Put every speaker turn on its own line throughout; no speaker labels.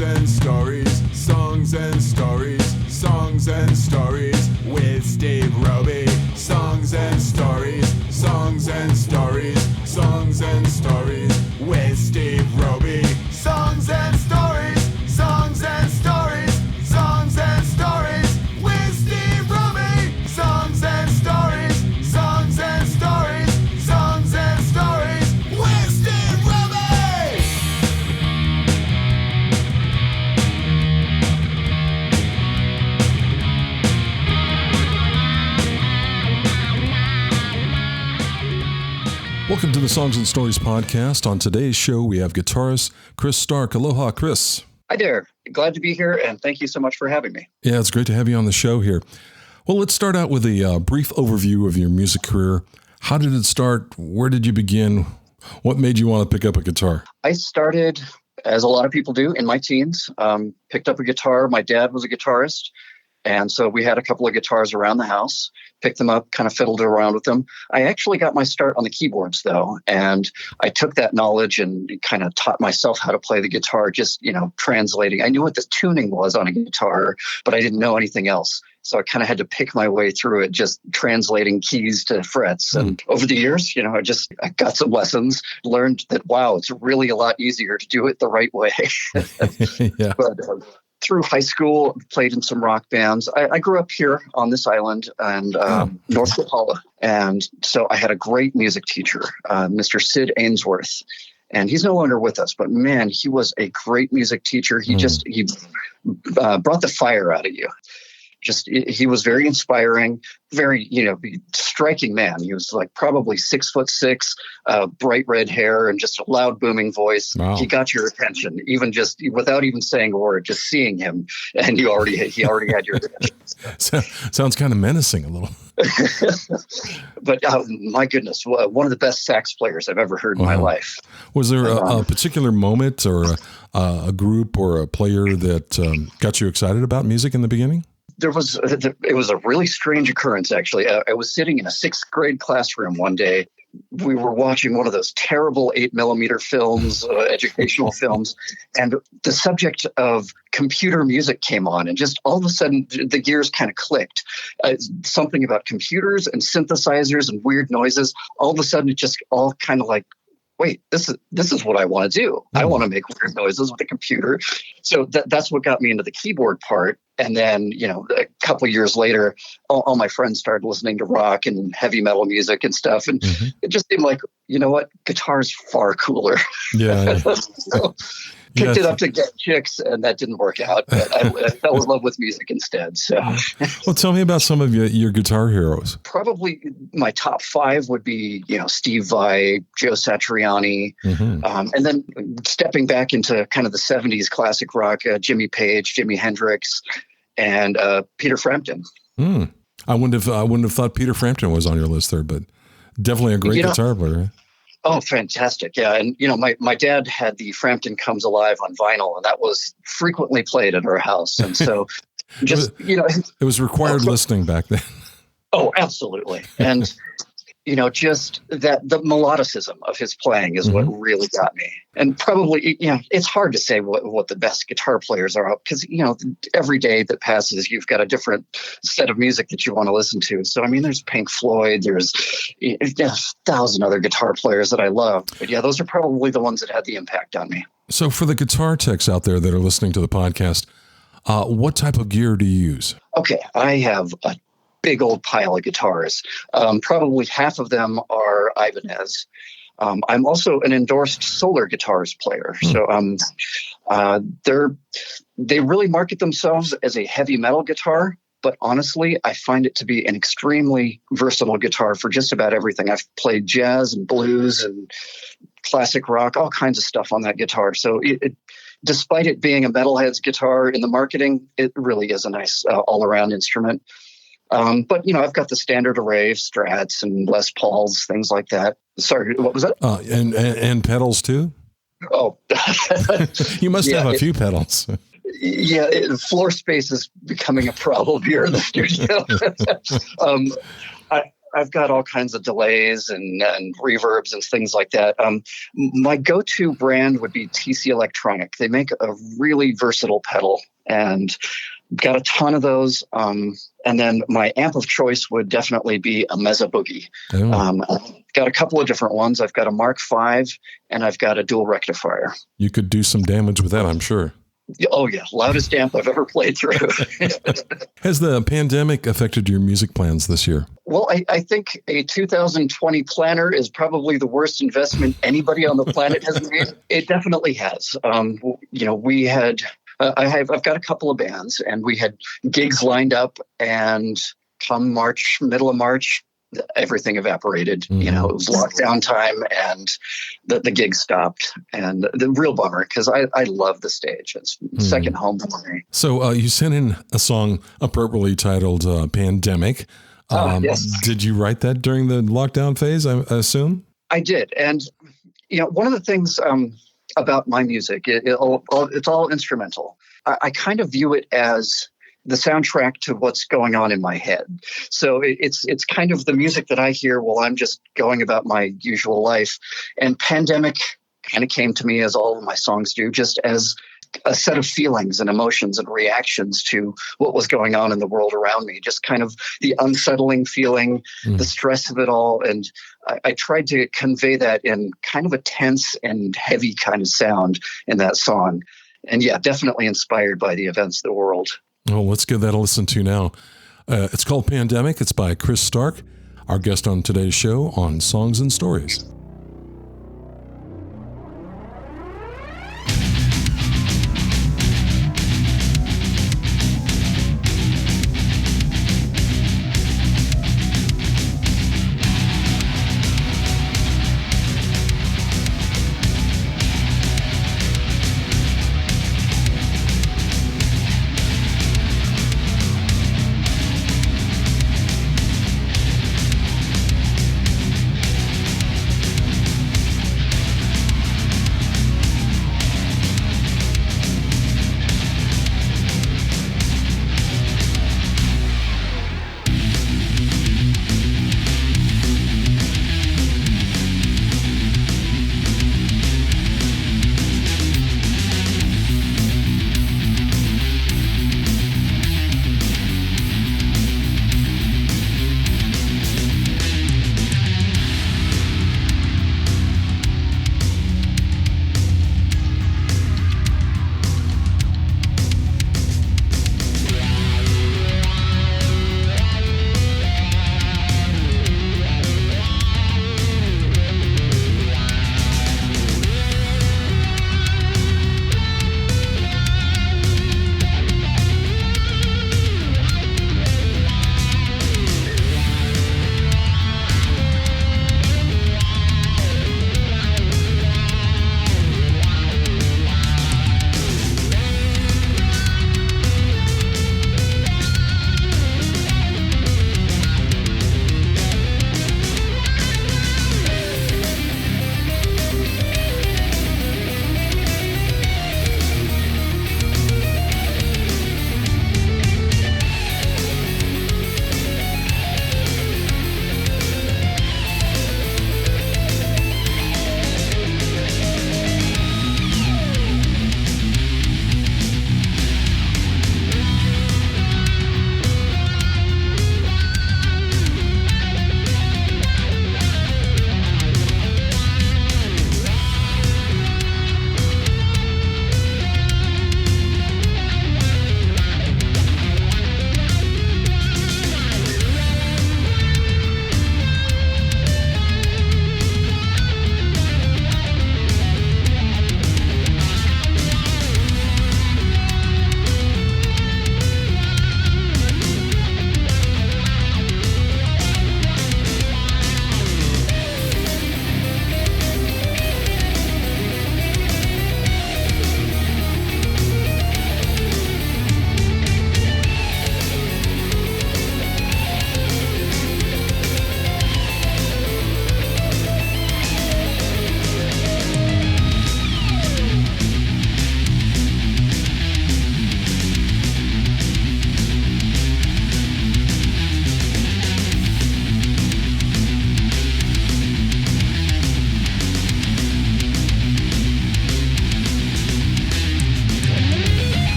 and stories, songs and stories, songs and stories with Steve Roby. Songs and stories, songs and stories, songs and stories with Steve Roby. Songs and stories, songs and stories, songs and stories with Steve Roby. Songs and stories, songs and stories, songs and stories with Steve Roby.
Welcome to the Songs and Stories podcast. On today's show, we have guitarist Chris Stark. Aloha, Chris.
Hi there. Glad to be here, and thank you so much for having me.
Yeah, it's great to have you on the show here. Well, let's start out with a brief overview of your music career. How did it start? Where did you begin? What made you want to pick up a guitar?
I started, as a lot of people do, in my teens. Picked up a guitar. My dad was a guitarist, and so we had a couple of guitars around the house. Picked them up, kind of fiddled around with them. I actually got my start on the keyboards, though, and I took that knowledge and kind of taught myself how to play the guitar, just, translating. I knew what the tuning was on a guitar, but I didn't know anything else. So I kind of had to pick my way through it, just translating keys to frets. And over the years, I got some lessons, learned that, wow, it's really a lot easier to do it the right way.
Yeah.
But through high school, played in some rock bands. I grew up here on this island and North Kapalua. And so I had a great music teacher, Mr. Sid Ainsworth. And he's no longer with us, but man, he was a great music teacher. He brought the fire out of you. He was very inspiring, very, striking man. He was like probably 6'6", bright red hair and just a loud booming voice.
Wow.
He got your attention, even just without even saying a word, just seeing him. And he already had your attention.
Sounds kind of menacing a little.
But my goodness, one of the best sax players I've ever heard in my life.
Was there a particular moment or a group or a player that got you excited about music in the beginning?
It was a really strange occurrence, actually. I was sitting in a sixth grade classroom one day. We were watching one of those terrible 8mm films, educational films, and the subject of computer music came on, and just all of a sudden the gears kind of clicked. Something about computers and synthesizers and weird noises. All of a sudden it just all kind of like, wait, this is what I want to do. I want to make weird noises with a computer. So that's what got me into the keyboard part. And then, a couple of years later, all my friends started listening to rock and heavy metal music and stuff. And it just seemed like, you know what? Guitar is far cooler.
Yeah.
So, picked it up to get chicks, and that didn't work out. But I fell in love with music instead. So,
well, tell me about some of your guitar heroes.
Probably my top five would be, Steve Vai, Joe Satriani, and then stepping back into kind of the '70s classic rock, Jimmy Page, Jimi Hendrix, and Peter Frampton.
I wouldn't have thought Peter Frampton was on your list there, but definitely a great guitar player. Right?
Oh, fantastic. Yeah. And, my dad had the Frampton Comes Alive on vinyl, and that was frequently played at our house. And so
it was required listening back then.
Oh, absolutely. And, just that the melodicism of his playing is what really got me. And probably, it's hard to say what the best guitar players are, because, every day that passes, you've got a different set of music that you want to listen to. So, there's Pink Floyd, there's a thousand other guitar players that I love. But yeah, those are probably the ones that had the impact on me.
So for the guitar techs out there that are listening to the podcast, what type of gear do you use?
Okay, I have a big old pile of guitars. Probably half of them are Ibanez. I'm also an endorsed Solar Guitars player. So they really market themselves as a heavy metal guitar, but honestly, I find it to be an extremely versatile guitar for just about everything. I've played jazz and blues and classic rock, all kinds of stuff on that guitar. So despite it being a metalhead's guitar in the marketing, it really is a nice all-around instrument. But, I've got the standard array of Strats and Les Pauls, things like that. Sorry, what was that?
And pedals too?
Oh.
You must have a few pedals.
Yeah, floor space is becoming a problem here in the studio. I've got all kinds of delays and reverbs and things like that. My go-to brand would be TC Electronic. They make a really versatile pedal, and got a ton of those. And then my amp of choice would definitely be a Mesa Boogie. I've got a couple of different ones. I've got a Mark V and I've got a dual rectifier.
You could do some damage with that, I'm sure.
Oh, yeah. Loudest amp I've ever played through.
Has the pandemic affected your music plans this year?
Well, I think a 2020 planner is probably the worst investment anybody on the planet has made. It definitely has. We had... I've got a couple of bands, and we had gigs lined up, and come March, middle of March, everything evaporated.
Mm-hmm.
It was lockdown time, and the gig stopped. And the real bummer, because I love the stage. It's second home for me.
So you sent in a song appropriately titled Pandemic.
Yes.
Did you write that during the lockdown phase, I assume?
I did. And, one of the things about my music, it's all instrumental. I kind of view it as the soundtrack to what's going on in my head. So it's kind of the music that I hear while I'm just going about my usual life. And Pandemic kind of came to me, as all of my songs do, just as a set of feelings and emotions and reactions to what was going on in the world around me, just kind of the unsettling feeling, the stress of it all. And I tried to convey that in kind of a tense and heavy kind of sound in that song. And yeah, definitely inspired by the events of the world.
Well, let's give that a listen to now. It's called Pandemic. It's by Chris Stark, our guest on today's show on Songs and Stories.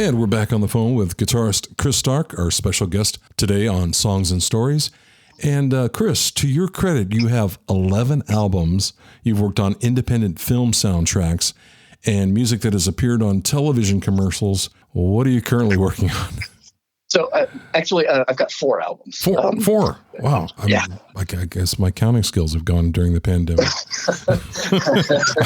And we're back on the phone with guitarist Chris Stark, our special guest today on Songs and Stories. And Chris, to your credit, you have 11 albums. You've worked on independent film soundtracks and music that has appeared on television commercials. What are you currently working on?
So actually, I've got 4 albums.
Four. Wow. I guess my counting skills have gone during the pandemic. I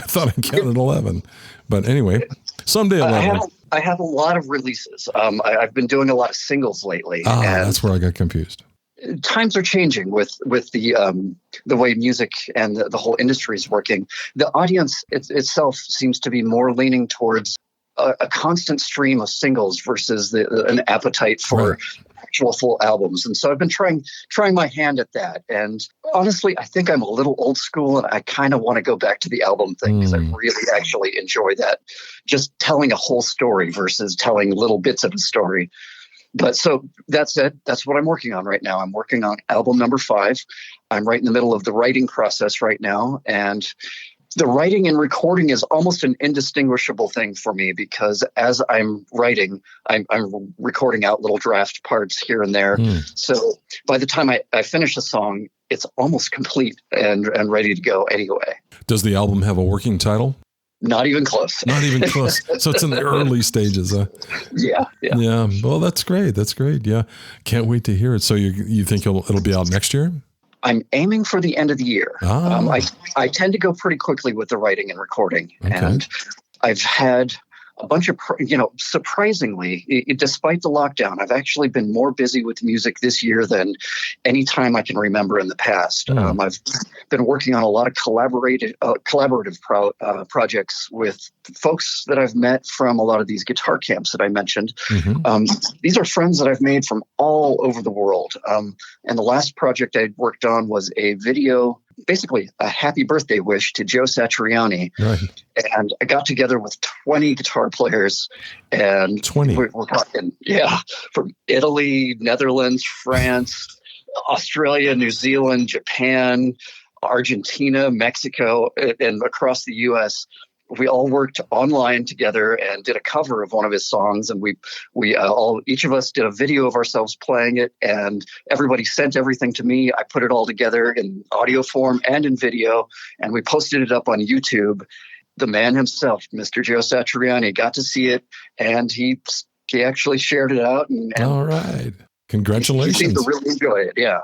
thought I counted 11. But anyway, someday 11.
I have a lot of releases. I've been doing a lot of singles lately.
And that's where I got confused.
Times are changing with the way music and the whole industry is working. The audience itself seems to be more leaning towards a constant stream of singles versus an appetite for actual full albums. And so I've been trying my hand at that. And honestly, I think I'm a little old school, and I kind of want to go back to the album thing because I really actually enjoy that. Just telling a whole story versus telling little bits of a story. But so that's it. That's what I'm working on right now. I'm working on album number 5. I'm right in the middle of the writing process right now. And the writing and recording is almost an indistinguishable thing for me because as I'm writing, I'm recording out little draft parts here and there. So by the time I finish a song, it's almost complete and ready to go anyway.
Does the album have a working title?
Not even close.
Not even close. So it's in the early stages.
Yeah.
Yeah. Well, that's great. Yeah. Can't wait to hear it. So you think it'll be out next year?
I'm aiming for the end of the year. I tend to go pretty quickly with the writing and recording. Okay. And I've had a bunch of, surprisingly, despite the lockdown, I've actually been more busy with music this year than any time I can remember in the past. I've been working on a lot of collaborative projects with folks that I've met from a lot of these guitar camps that I mentioned. These are friends that I've made from all over the world. And the last project I worked on was a video, basically a happy birthday wish to Joe Satriani. Right. And I got together with 20 guitar players, and 20. We're talking, from Italy, Netherlands, France, Australia, New Zealand, Japan, Argentina, Mexico, and across the U.S. We all worked online together and did a cover of one of his songs, and each of us did a video of ourselves playing it, and everybody sent everything to me. I put it all together in audio form and in video, and we posted it up on YouTube. The man himself, Mr. Joe Satriani, got to see it, and he actually shared it out. And
all right, congratulations!
He seemed to really enjoy it. Yeah.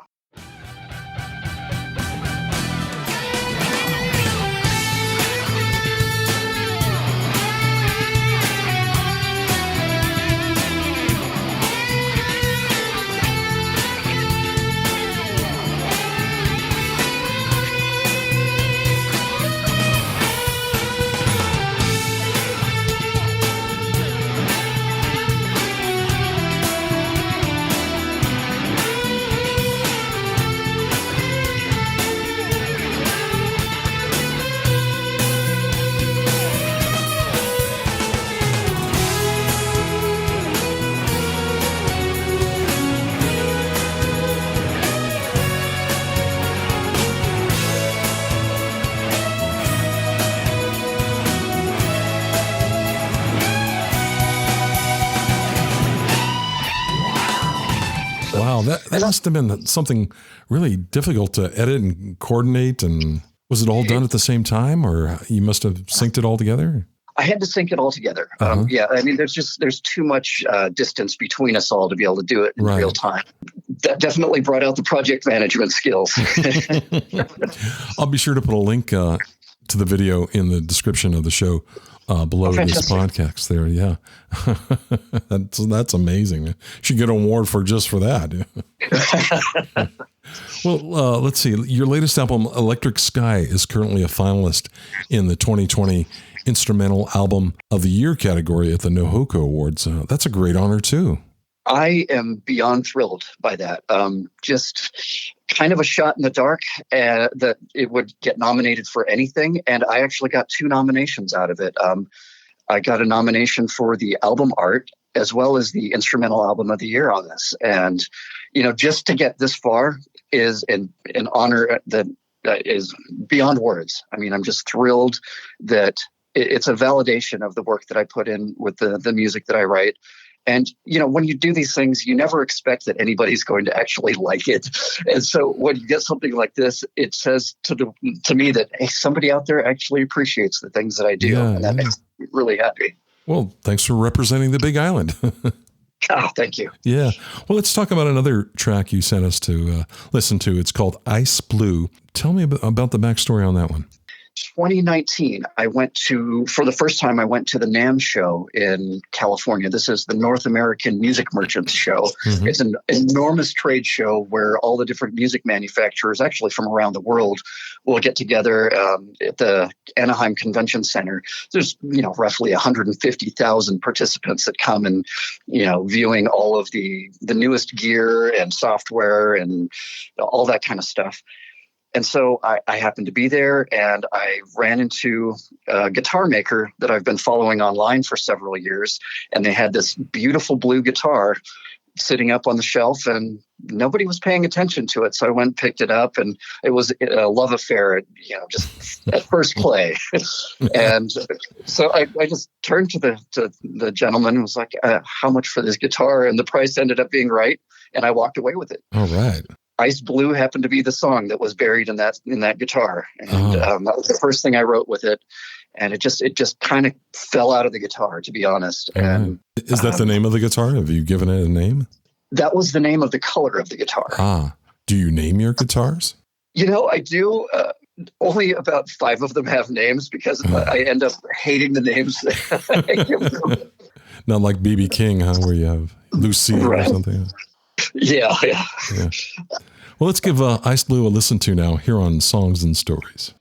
Wow, that must have been something really difficult to edit and coordinate. And was it all done at the same time, or you must have synced it all together?
I had to sync it all together. Yeah, I mean, there's too much distance between us all to be able to do it in real time. That definitely brought out the project management skills.
I'll be sure to put a link to the video in the description of the show below this podcast there. Yeah. That's amazing. Should get an award for that. Well, let's see. Your latest album, Electric Sky, is currently a finalist in the 2020 Instrumental Album of the Year category at the NOHOCO Awards. That's a great honor too.
I am beyond thrilled by that. Just kind of a shot in the dark that it would get nominated for anything. And I actually got 2 nominations out of it. I got a nomination for the album art as well as the Instrumental Album of the Year on this. And, just to get this far is an honor that is beyond words. I mean, I'm just thrilled that it's a validation of the work that I put in with the music that I write. And, when you do these things, you never expect that anybody's going to actually like it. And so when you get something like this, it says to me that, hey, somebody out there actually appreciates the things that I do.
Yeah,
and that makes me really happy.
Well, thanks for representing the Big Island.
Oh, thank you.
Yeah. Well, let's talk about another track you sent us to listen to. It's called Ice Blue. Tell me about the backstory on that one.
2019, for the first time, I went to the NAMM show in California. This is the North American Music Merchants Show. Mm-hmm. It's an enormous trade show where all the different music manufacturers, actually from around the world, will get together at the Anaheim Convention Center. There's, roughly 150,000 participants that come and, viewing all of the newest gear and software and all that kind of stuff. And so I happened to be there, and I ran into a guitar maker that I've been following online for several years. And they had this beautiful blue guitar sitting up on the shelf, and nobody was paying attention to it. So I went and picked it up, and it was a love affair, just at first play. And so I just turned to the gentleman and was like, how much for this guitar? And the price ended up being right, and I walked away with it.
All right.
Ice Blue happened to be the song that was buried in that guitar, and that was the first thing I wrote with it. And it just kind of fell out of the guitar, to be honest. And
is that the name of the guitar? Have you given it a name?
That was the name of the color of the guitar.
Do you name your guitars?
I do. Only about 5 of them have names because I end up hating the names.
Not like B.B. King, where you have Lucille or something.
Yeah.
Well, let's give Ice Blue a listen to now here on Songs and Stories.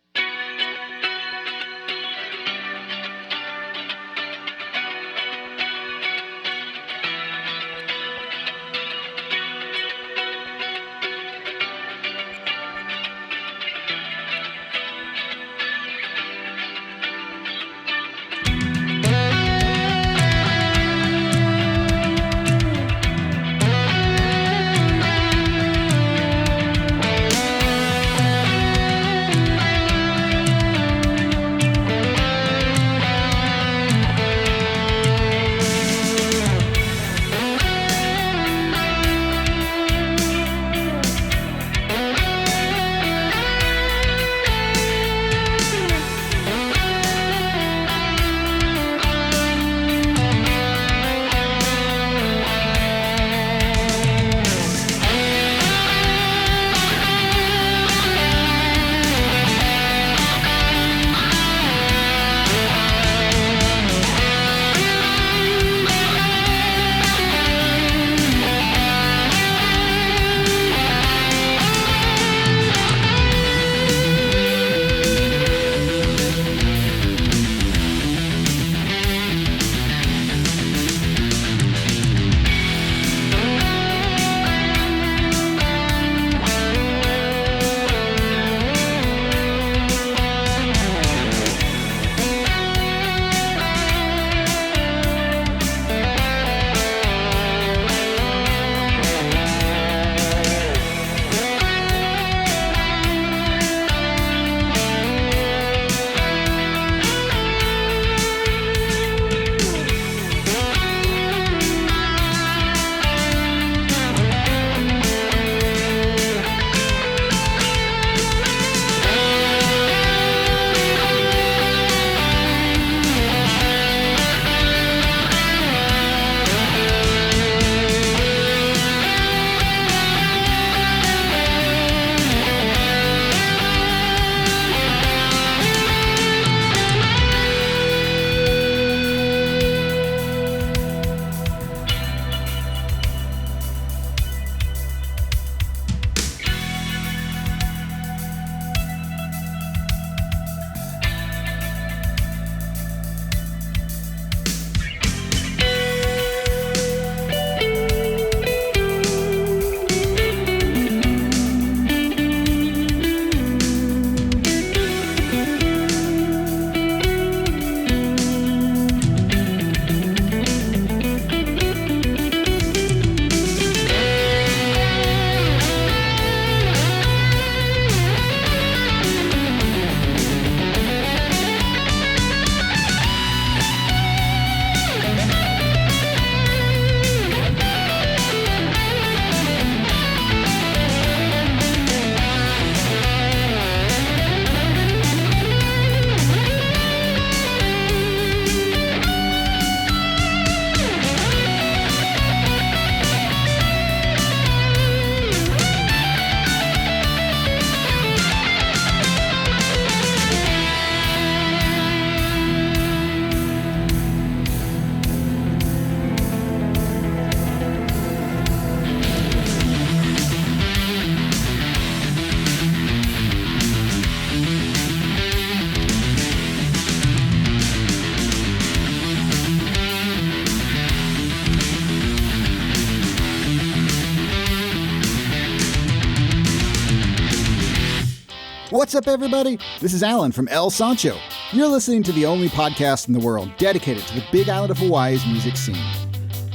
What's up, everybody? This is Alan from El Sancho. You're listening to the only podcast in the world dedicated to the Big Island of Hawaii's music scene.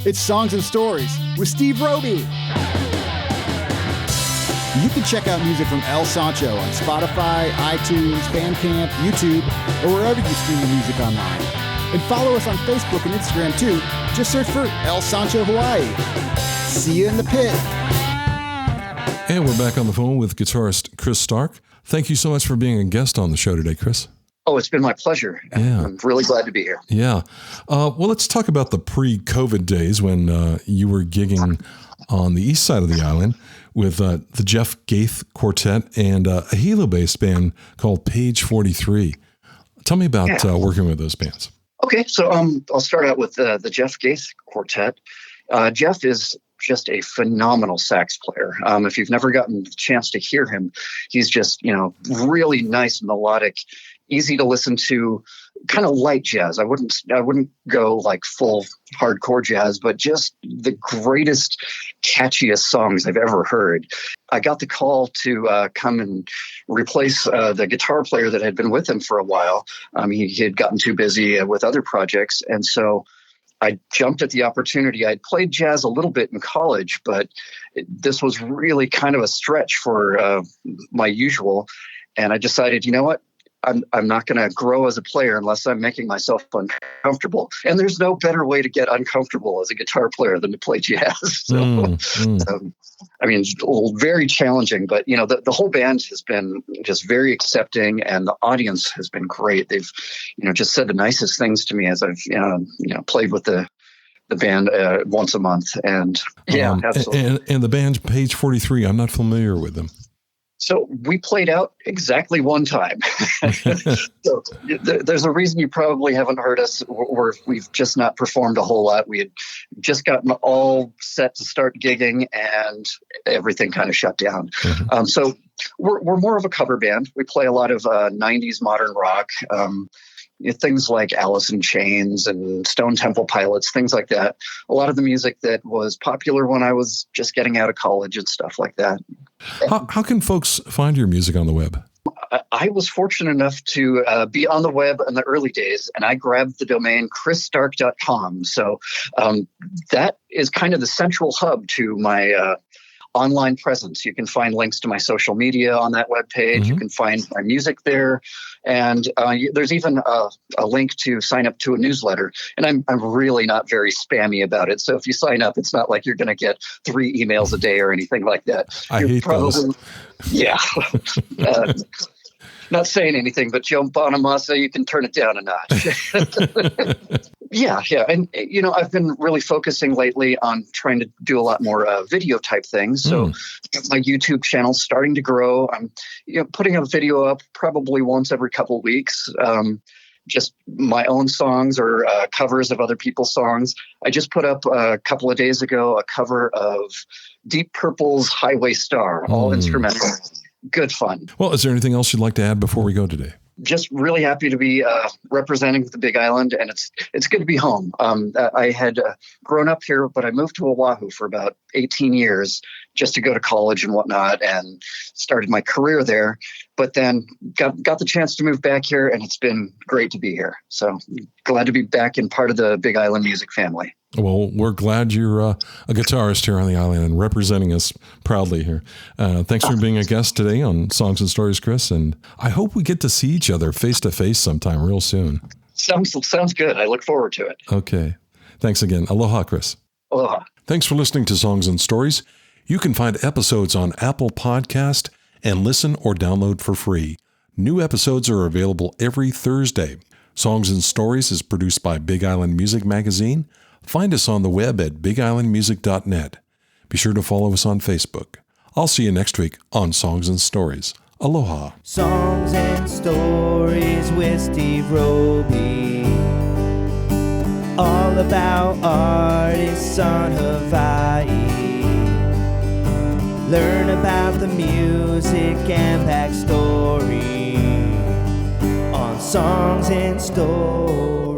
It's Songs and Stories with Steve Roby. You can check out music from El Sancho on Spotify, iTunes, Bandcamp, YouTube, or wherever you stream your music online. And follow us on Facebook and Instagram too. Just search for El Sancho Hawaii. See you in the pit.
And we're back on the phone with guitarist Chris Stark. Thank you so much for being a guest on the show today, Chris.
Oh, it's been my pleasure.
Yeah.
I'm really glad to be here.
Yeah. Well, let's talk about the pre-COVID days when you were gigging on the east side of the island with the Jeff Gaith Quartet and a Hilo-based band called Page 43. Tell me about working with those bands.
Okay, so I'll start out with the Jeff Gaith Quartet. Jeff is just a phenomenal sax player. If you've never gotten the chance to hear him, he's just, really nice, melodic, easy to listen to, kind of light jazz. I wouldn't go like full hardcore jazz, but just the greatest, catchiest songs I've ever heard. I got the call to come and replace the guitar player that had been with him for a while. He had gotten too busy with other projects, and so I jumped at the opportunity. I'd played jazz a little bit in college, but this was really kind of a stretch for my usual. And I decided, you know what? I'm not going to grow as a player unless I'm making myself uncomfortable. And there's no better way to get uncomfortable as a guitar player than to play jazz. So, it's very challenging, but the whole band has been just very accepting, and the audience has been great. They've, just said the nicest things to me as I've, played with the band once a month. And absolutely.
And the band Page 43, I'm not familiar with them.
So we played out exactly one time. So there's a reason you probably haven't heard us, or we've just not performed a whole lot. We had just gotten all set to start gigging, and everything kind of shut down. Mm-hmm. So we're more of a cover band. We play a lot of 90s modern rock, things like Alice in Chains and Stone Temple Pilots, things like that. A lot of the music that was popular when I was just getting out of college and stuff like that.
How can folks find your music on the web?
I was fortunate enough to be on the web in the early days, and I grabbed the domain chrisstark.com. So that is kind of the central hub to my online presence. You can find links to my social media on that webpage. Mm-hmm. You can find my music there. And there's even a link to sign up to a newsletter. And I'm really not very spammy about it. So if you sign up, it's not like you're going to get 3 emails a day or anything like that.
I hate those.
Yeah. Not saying anything, but Joe Bonamassa, you can turn it down a notch. Yeah. And, I've been really focusing lately on trying to do a lot more video type things. So my YouTube channel's starting to grow. I'm putting a video up probably once every couple of weeks. Just my own songs or covers of other people's songs. I just put up a couple of days ago a cover of Deep Purple's Highway Star, all instrumental. Good fun.
Well, is there anything else you'd like to add before we go today?
Just really happy to be representing the Big Island, and it's good to be home. I had grown up here, but I moved to Oahu for about 18 years just to go to college and whatnot, and started my career there. But then got the chance to move back here, and it's been great to be here. So glad to be back in part of the Big Island music family.
Well, we're glad you're a guitarist here on the island and representing us proudly here. Thanks for being a guest today on Songs and Stories, Chris. And I hope we get to see each other face to face sometime real soon.
Sounds good. I look forward to it.
Okay. Thanks again. Aloha, Chris.
Aloha.
Thanks for listening to Songs and Stories. You can find episodes on Apple Podcast and listen or download for free. New episodes are available every Thursday. Songs and Stories is produced by Big Island Music Magazine. Find us on the web at bigislandmusic.net. Be sure to follow us on Facebook. I'll see you next week on Songs and Stories. Aloha.
Songs and Stories with Steve Roby. All about artists on Hawaii. Learn about the music and backstory on Songs and Stories.